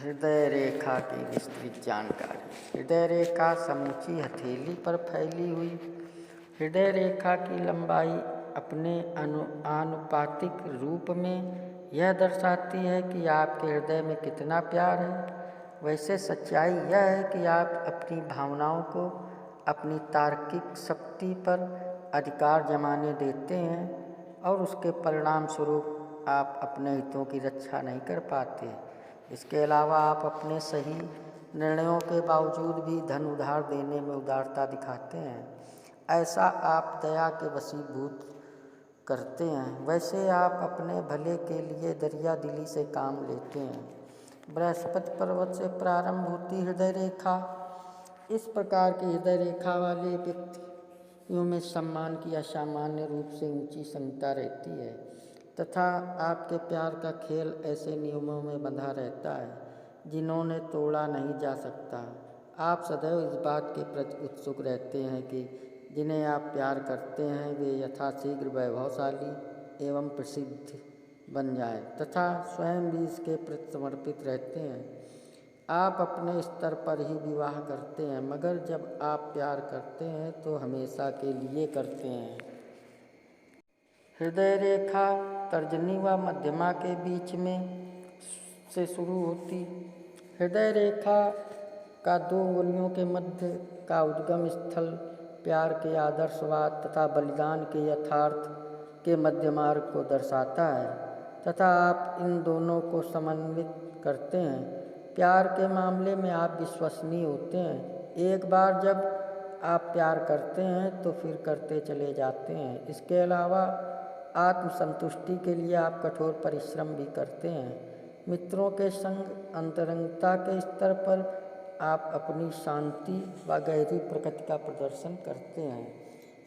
हृदय रेखा की विस्तृत जानकारी। हृदय रेखा समूची हथेली पर फैली हुई हृदय रेखा की लंबाई अपने आनुपातिक रूप में यह दर्शाती है कि आपके हृदय में कितना प्यार है। वैसे सच्चाई यह है कि आप अपनी भावनाओं को अपनी तार्किक शक्ति पर अधिकार जमाने देते हैं और उसके परिणाम स्वरूप आप अपने हितों की रक्षा नहीं कर पाते। इसके अलावा आप अपने सही निर्णयों के बावजूद भी धन उधार देने में उदारता दिखाते हैं। ऐसा आप दया के वशीभूत करते हैं। वैसे आप अपने भले के लिए दरिया दिली से काम लेते हैं। बृहस्पति पर्वत से प्रारंभ होती हृदय रेखा। इस प्रकार की हृदय रेखा वाले व्यक्तियों में सम्मान की असामान्य रूप से ऊंची संगता रहती है तथा आपके प्यार का खेल ऐसे नियमों में बंधा रहता है जिन्होंने तोड़ा नहीं जा सकता। आप सदैव इस बात के प्रति उत्सुक रहते हैं कि जिन्हें आप प्यार करते हैं वे यथाशीघ्र वैभवशाली एवं प्रसिद्ध बन जाए तथा स्वयं भी इसके प्रति समर्पित रहते हैं। आप अपने स्तर पर ही विवाह करते हैं, मगर जब आप प्यार करते हैं तो हमेशा के लिए करते हैं। हृदय रेखा तर्जनी व मध्यमा के बीच में से शुरू होती। हृदय रेखा का 2 अंगुलियों के मध्य का उद्गम स्थल प्यार के आदर्शवाद तथा बलिदान के यथार्थ के मध्य मार्ग को दर्शाता है तथा आप इन दोनों को समन्वित करते हैं। प्यार के मामले में आप विश्वसनीय होते हैं। एक बार जब आप प्यार करते हैं तो फिर करते चले जाते हैं। इसके अलावा आत्मसंतुष्टि के लिए आप कठोर परिश्रम भी करते हैं। मित्रों के संग अंतरंगता के स्तर पर आप अपनी शांति व गहरी प्रकृति का प्रदर्शन करते हैं।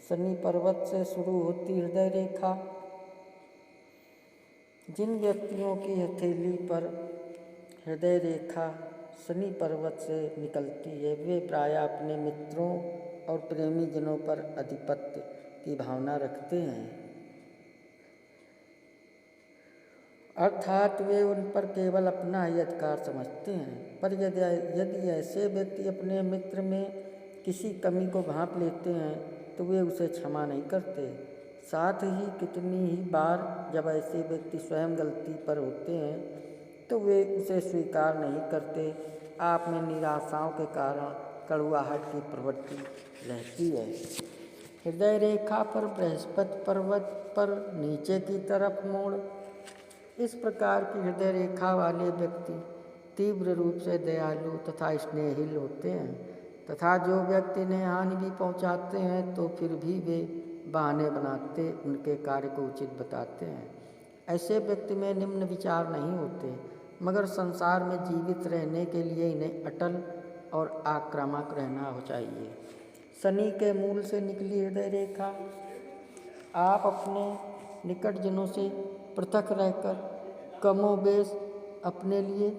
शनि पर्वत से शुरू होती हृदय रेखा। जिन व्यक्तियों की हथेली पर हृदय रेखा शनि पर्वत से निकलती है वे प्रायः अपने मित्रों और प्रेमी जनों पर आधिपत्य की भावना रखते हैं, अर्थात वे उन पर केवल अपना ही अधिकार समझते हैं। पर यदि ऐसे व्यक्ति अपने मित्र में किसी कमी को भांप लेते हैं तो वे उसे क्षमा नहीं करते। साथ ही कितनी ही बार जब ऐसे व्यक्ति स्वयं गलती पर होते हैं तो वे उसे स्वीकार नहीं करते। आप में निराशाओं के कारण कड़वाहट की प्रवृत्ति रहती है। हृदय रेखा पर बृहस्पति पर्वत पर नीचे की तरफ मोड़। इस प्रकार की हृदय रेखा वाले व्यक्ति तीव्र रूप से दयालु तथा स्नेहिल होते हैं तथा जो व्यक्ति इन्हें हानि भी पहुंचाते हैं तो फिर भी वे बहाने बनाते उनके कार्य को उचित बताते हैं। ऐसे व्यक्ति में निम्न विचार नहीं होते, मगर संसार में जीवित रहने के लिए इन्हें अटल और आक्रामक रहना चाहिए। शनि के मूल से निकली हृदय रेखा। आप अपने निकटजनों से पृथक रहकर कमोबेश अपने लिए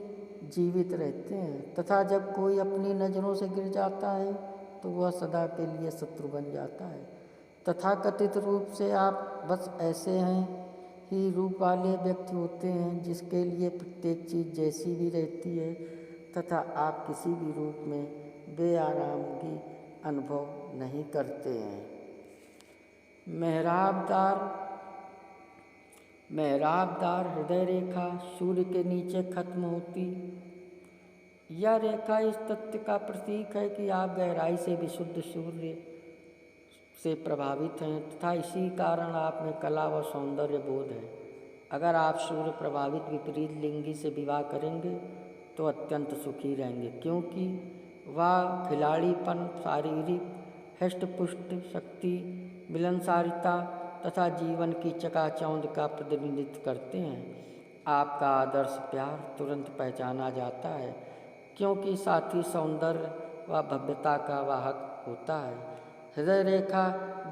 जीवित रहते हैं तथा जब कोई अपनी नज़रों से गिर जाता है तो वह सदा के लिए शत्रु बन जाता है। तथाकथित रूप से आप बस ऐसे हैं ही रूप वाले व्यक्ति होते हैं जिसके लिए प्रत्येक चीज़ जैसी भी रहती है तथा आप किसी भी रूप में बेआरामगी अनुभव नहीं करते हैं। मेहराबदार हृदय रेखा सूर्य के नीचे खत्म होती। यह रेखा इस तथ्य का प्रतीक है कि आप गहराई से विशुद्ध सूर्य से प्रभावित हैं तथा इसी कारण आप में कला व सौंदर्य बोध है। अगर आप सूर्य प्रभावित विपरीत लिंगी से विवाह करेंगे तो अत्यंत सुखी रहेंगे, क्योंकि वह खिलाड़ीपन, शारीरिक हष्टपुष्ट शक्ति, मिलनसारिता तथा जीवन की चकाचौंध का प्रतिनिधित्व करते हैं। आपका आदर्श प्यार तुरंत पहचाना जाता है क्योंकि साथी सौंदर्य व भव्यता का वाहक होता है। हृदय रेखा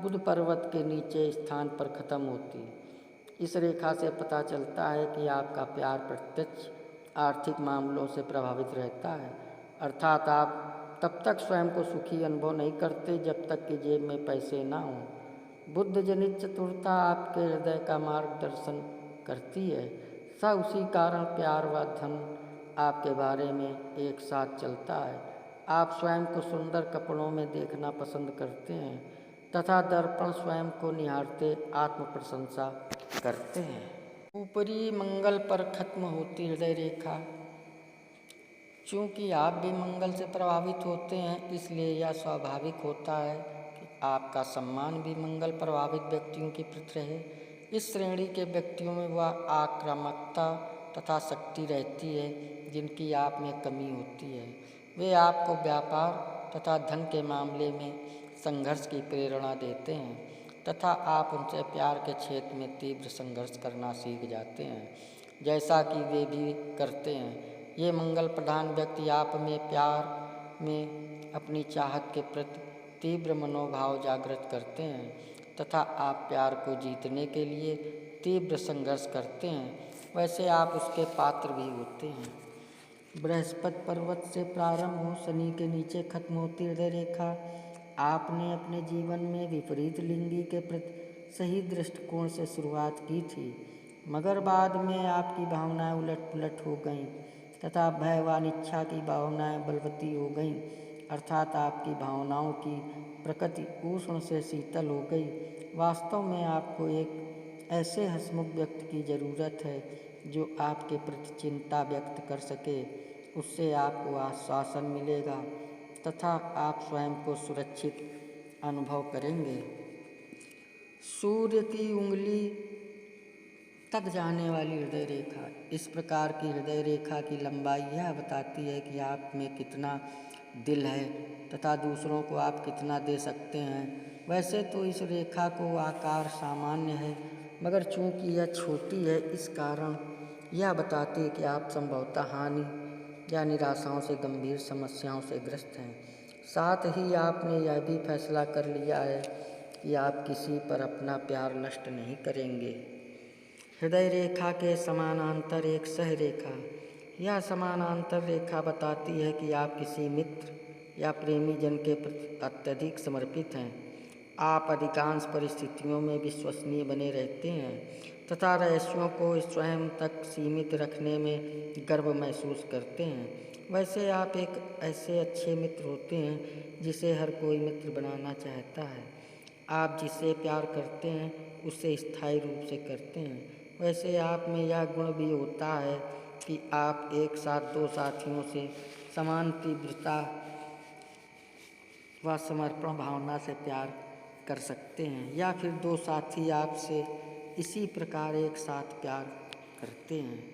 बुध पर्वत के नीचे स्थान पर खत्म होती। इस रेखा से पता चलता है कि आपका प्यार प्रत्यक्ष आर्थिक मामलों से प्रभावित रहता है, अर्थात आप तब तक स्वयं को सुखी अनुभव नहीं करते जब तक कि जेब में पैसे ना हों। बुद्ध जनित चतुरता आपके हृदय का मार्गदर्शन करती है। उसी कारण प्यार व धन आपके बारे में एक साथ चलता है। आप स्वयं को सुंदर कपड़ों में देखना पसंद करते हैं तथा दर्पण स्वयं को निहारते आत्म प्रशंसा करते हैं। ऊपरी मंगल पर खत्म होती हृदय रेखा। चूँकि आप भी मंगल से प्रभावित होते हैं, इसलिए यह स्वाभाविक होता है कि आपका सम्मान भी मंगल प्रभावित व्यक्तियों के प्रति रहे। इस श्रेणी के व्यक्तियों में वह आक्रामकता तथा शक्ति रहती है जिनकी आप में कमी होती है। वे आपको व्यापार तथा धन के मामले में संघर्ष की प्रेरणा देते हैं तथा आप उनसे प्यार के क्षेत्र में तीव्र संघर्ष करना सीख जाते हैं, जैसा कि वे भी करते हैं। ये मंगल प्रधान व्यक्ति आप में प्यार में अपनी चाहत के प्रति तीव्र मनोभाव जागृत करते हैं तथा आप प्यार को जीतने के लिए तीव्र संघर्ष करते हैं। वैसे आप उसके पात्र भी होते हैं। बृहस्पति पर्वत से प्रारंभ हो शनि के नीचे खत्म होती हृदय रेखा। आपने अपने जीवन में विपरीत लिंगी के प्रति सही दृष्टिकोण से शुरुआत की थी, मगर बाद में आपकी भावनाएं उलट पुलट हो गईं तथा भय व अनिच्छा की भावनाएं बलवती हो गईं, अर्थात आपकी भावनाओं की प्रकृति उष्ण से शीतल हो गई। वास्तव में आपको एक ऐसे हंसमुख व्यक्ति की ज़रूरत है जो आपके प्रति चिंता व्यक्त कर सके। उससे आपको आश्वासन मिलेगा तथा आप स्वयं को सुरक्षित अनुभव करेंगे। सूर्य की उंगली तक जाने वाली हृदय रेखा। इस प्रकार की हृदय रेखा की लंबाई यह बताती है कि आप में कितना दिल है तथा दूसरों को आप कितना दे सकते हैं। वैसे तो इस रेखा को आकार सामान्य है, मगर चूंकि यह छोटी है, इस कारण यह बताती है कि आप संभवतः हानि या निराशाओं से गंभीर समस्याओं से ग्रस्त हैं। साथ ही आपने यह भी फैसला कर लिया है कि आप किसी पर अपना प्यार नष्ट नहीं करेंगे। हृदय रेखा के समानांतर एक सह रेखा। यह समानांतर रेखा बताती है कि आप किसी मित्र या प्रेमी जन के प्रति अत्यधिक समर्पित हैं। आप अधिकांश परिस्थितियों में विश्वसनीय बने रहते हैं तथा रहस्यों को स्वयं तक सीमित रखने में गर्व महसूस करते हैं। वैसे आप एक ऐसे अच्छे मित्र होते हैं जिसे हर कोई मित्र बनाना चाहता है। आप जिससे प्यार करते हैं उससे स्थायी रूप से करते हैं। वैसे आप में यह गुण भी होता है कि आप एक साथ दो साथियों से समान तीव्रता व समर्पण भावना से प्यार कर सकते हैं, या फिर दो साथी आपसे इसी प्रकार एक साथ प्यार करते हैं।